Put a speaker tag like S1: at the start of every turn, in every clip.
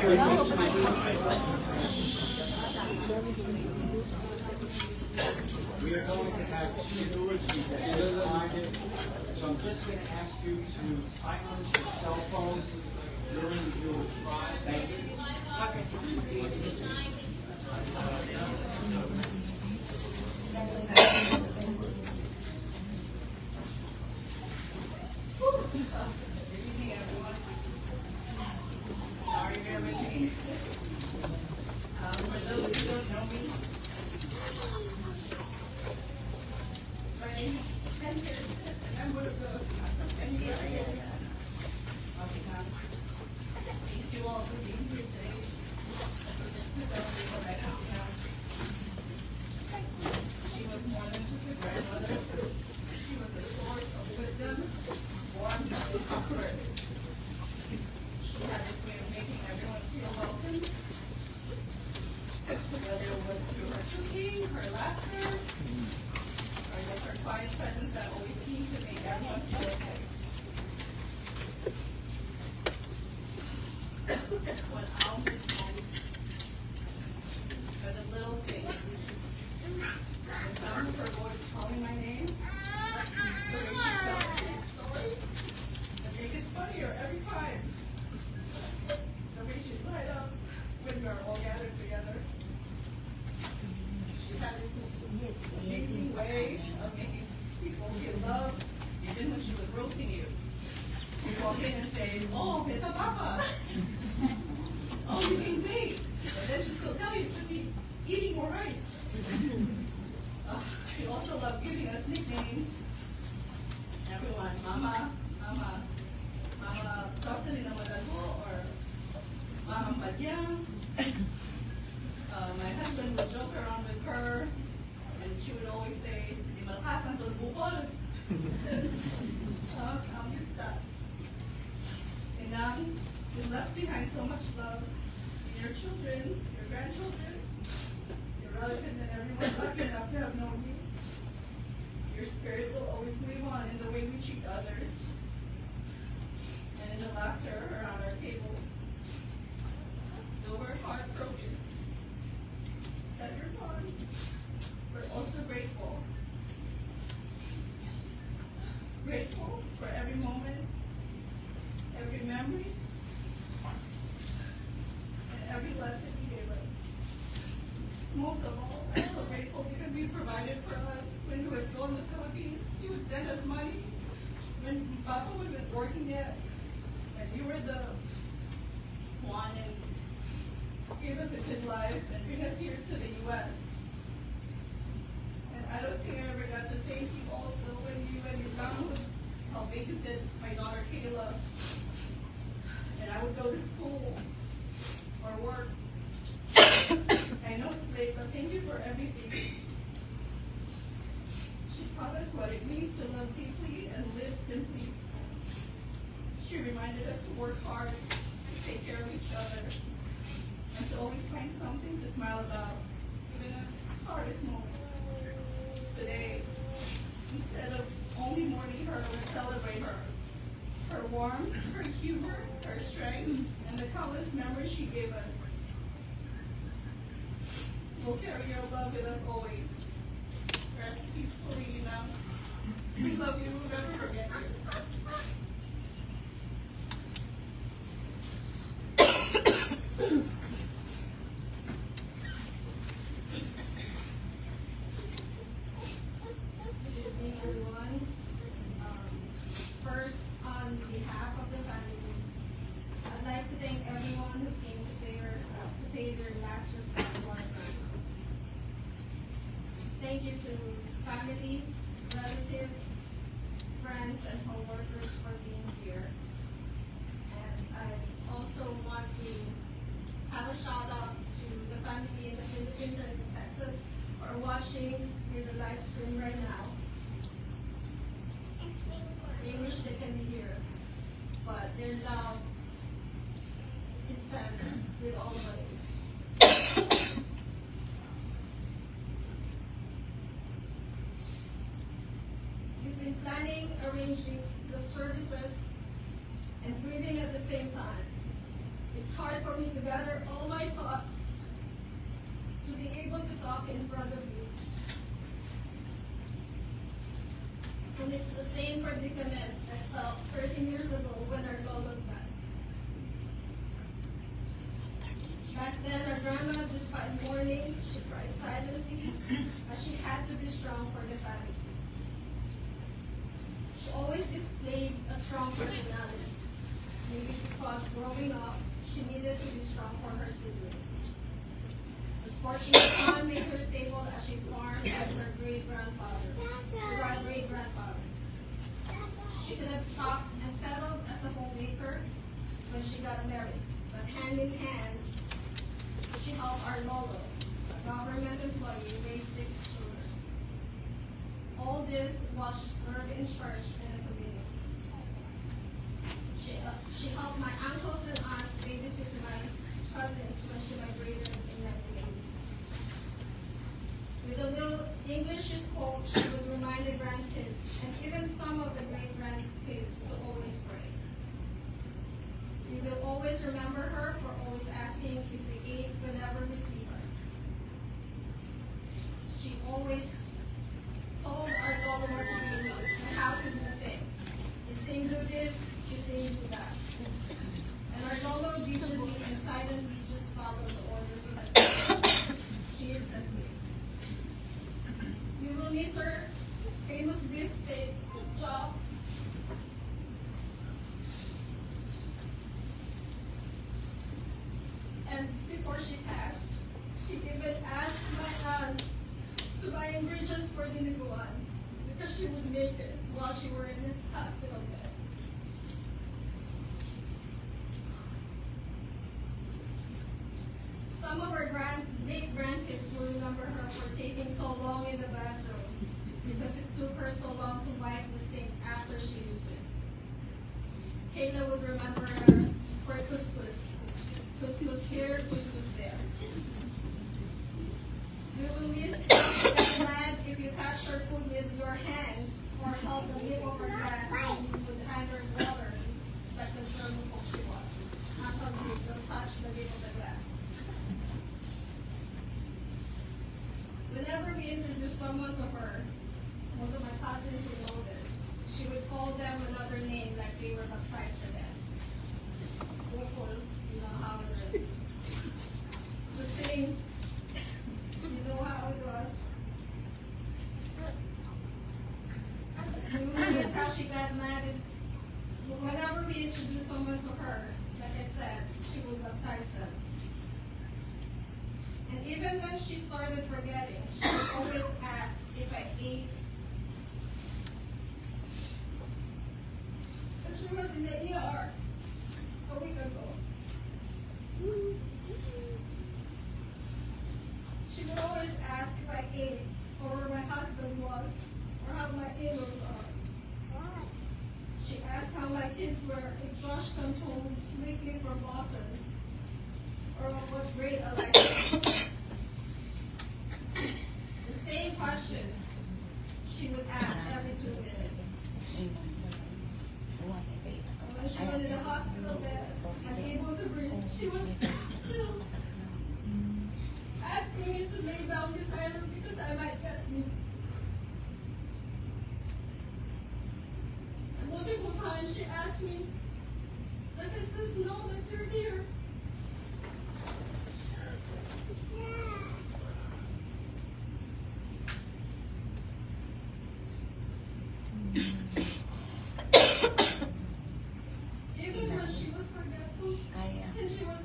S1: We are going to have two eulogies at this time. So I'm just going to ask you to silence your cell phones during the eulogy. Thank you.
S2: For those who don't know me, I'm one of the thank you all for being here today to celebrate what I have now. She was more than just a grandmother. She was a source of wisdom, warmth, and comfort. She had this way of making everyone feel welcome, whether it was through her cooking, her laughter, or just her quiet presence that always seemed to make everyone feel okay. What I'll miss most are the little things. The sound of her voice calling my name, the way she tells a great story, that make it funnier every time. The way she light up when we're all gathered together. She had this amazing way of making people feel loved, even when she was roasting you. You walk in and say, "Oh, Peta Papa." "Oh, you gained weight." But then she'll still tell you to keep eating more rice. She also loved giving us nicknames. Everyone, Mama, Jocelyn Amadago, or Mama Padya. My husband would joke around with her, and she would always say, "Di malakasan tol bukol." I'll miss that. And now, you left behind so much love in your children, your grandchildren, your relatives, and everyone lucky enough to have known you. Your spirit will always live on in the way we treat others, and in the laughter around our tables. Though we're heartbroken that you're gone, we're also grateful. Grateful for every moment, every memory, and every lesson you gave us. Most of all, I'm so grateful because you provided for us when we were still in the Philippines. You would send us money when Papa wasn't working yet, and you were the one and gave us a good life and bring us here to the U.S. And I don't think I ever got to thank you also when you and your mom would help babysit my daughter Kayla. And I would go to school or work. I know it's late, but thank you for everything. She taught us what it means to love deeply and live simply. She reminded us to work hard, to take care of each other, and to always find something to smile about, even in the hardest moments. Today, instead of only mourning her, we celebrate her. Her warmth, her humor, her strength, and the countless memories she gave us. We'll carry your love with us always. Rest peacefully, Ina. We love you, we'll never forget you. Thank you to family, relatives, friends, and co-workers for being here. And I also want to have a shout out to the family in the Philippines and in Texas who are watching through the live stream right now. They wish they can be here, but their love is sent with all of us. Planning, arranging the services, and breathing at the same time. It's hard for for me to gather all my thoughts, to be able to talk in front of you. And it's the same predicament I felt 13 years ago when our Lolo died. Back then, our grandma, despite mourning, she cried silently, as she had to be strong for the family. She always displayed a strong personality, maybe because growing up, she needed to be strong for her siblings. The sporting son made her stable as she farmed with her great-grandfather. She could have stopped and settled as a homemaker when she got married, but hand in hand, she helped our Lolo, a government employee, raise 6 children. All this while she served in church and the community. She helped my uncles and aunts babysit my cousins when she migrated in 1986. With a little English she spoke, she would remind the grandkids and even some of the great-grandkids to always pray. We will always remember her for always asking if we ate whenever we see her. She always told our Lolo what to do and how to do things. You saying do this, you saying do that. And our Lolo vigilantly and silently just followed the orders of the She is at least. We will miss her famous beef steak job. And before she passed, she even asked my aunt to buy ingredients for the niguan because she would make it while she were in the hospital bed. Some of her great-grandkids will remember her for taking so long in the bathroom because it took her so long to wipe the sink after she used it. Kayla would remember her for couscous. Couscous here, couscous there. We will miss and glad if you catch her food with your hands or held the lip of her glass and you would hand her water like the German cook she was. Not until you touch the lip of the glass. Whenever we introduce someone to her, most of my cousins would know this. She would call them another name like they were baptized to them. Wokol, you know how it is. So saying, you know how it was. We will miss how she got mad. Whenever we introduce someone to her, like I said, she would baptize them. And even when she started forgetting, she would always ask if I ate. But she was in the ER a week ago. She would always ask if I ate, or where my husband was, or how my in-laws are. She asked how my kids were if Josh comes home weekly from Boston, or what grade I like. The same questions she would ask every 2 minutes. And when she went in the hospital bed, unable to breathe, she was still asking me to lay down beside her because I might get dizzy. And multiple times she asked me, does Jesus know that you're here? Even when she was forgetful and she was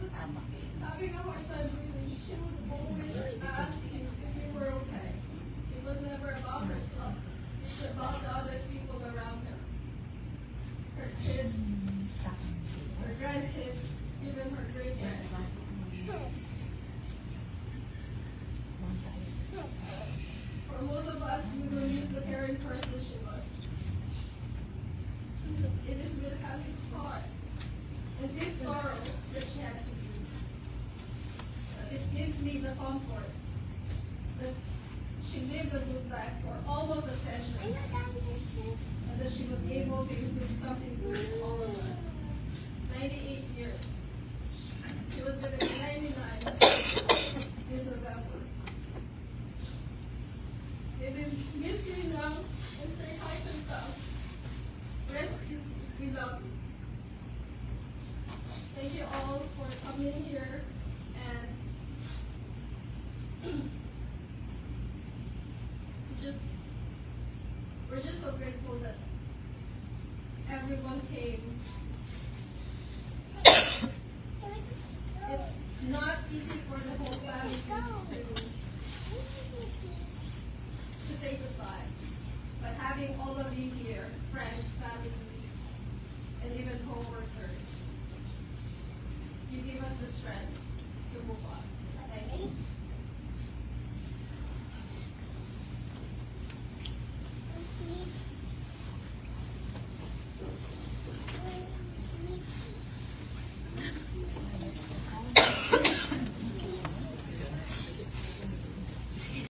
S2: having a hard time breathing, she would always ask me if we were okay. It was never about herself. It's about the other people around her. Her kids, her grandkids, even her great-grandkids. For most of us, we will miss the caring person she was. It is with heavy heart and deep sorrow that she had to be. But it gives me the comfort that she lived a good life for almost a century, and that she was able to do something good for all of us. 98 years. She was the for coming here and we're just so grateful that everyone came. It's not easy for the whole family to say goodbye. But having all of you here, friends, family, and even co-workers, you give us the strength to move on. Thank you.